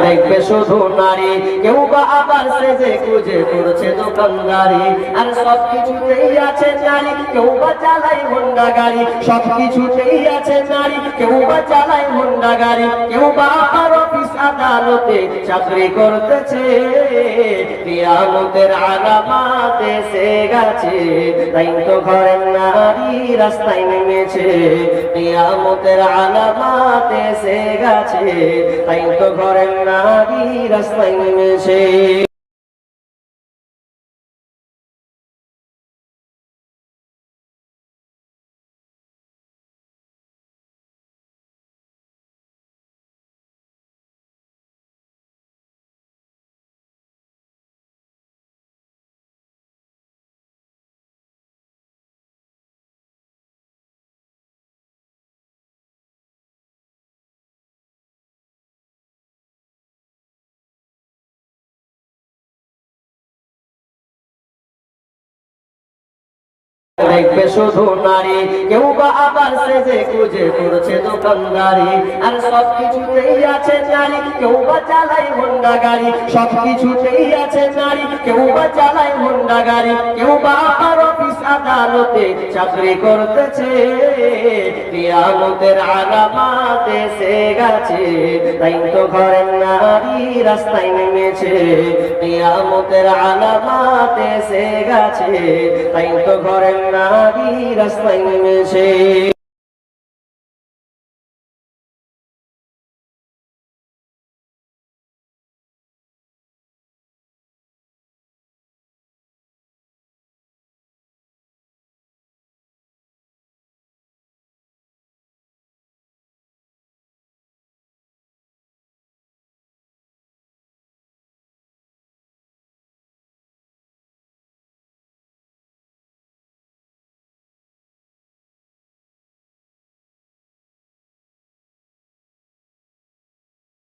দেখবে শুধু নারী, কেউ বা আবার সেজে গুজে করছে দোকানদারি। আর সবকিছুতেই আছে নারী, কেউ বা চালায় হোন্ডা গাড়ি। সবকিছুতেই আছে নারী, কেউ বা চালায় হোন্ডা গাড়ি। কেউ বা আবার অফিস আদালতে চাকরি করতেছে। কিয়ামতের আলামত এসে গেছে, তাই তো ঘরের নারী রাস্তায় নেমেছে। কিয়ামতের আলামত এসে গেছে, তাই তো ঘরের নারী রাস্তায় নেমেছে। দেখবে শুধু নারী, কেউ বা আবার সেজে গুজে করছে দোকানদারি। আর সবকিছুতেই আছে নারী, কেউ বা চালায় হোন্ডা গাড়ি। সবকিছুতেই আছে নারী, কেউ বা চালায় হোন্ডা গাড়ি। কেউ বা আবার অফিস আদালতে চাকরি করতেছে। কিয়ামতের আলামত এসে গেছে, তাই তো ঘরের নারী রাস্তায় নেমেছে। কিয়ামতের আলামত এসে গেছে, তাই তো ঘরের নারী রাস্তায় নেমেছে।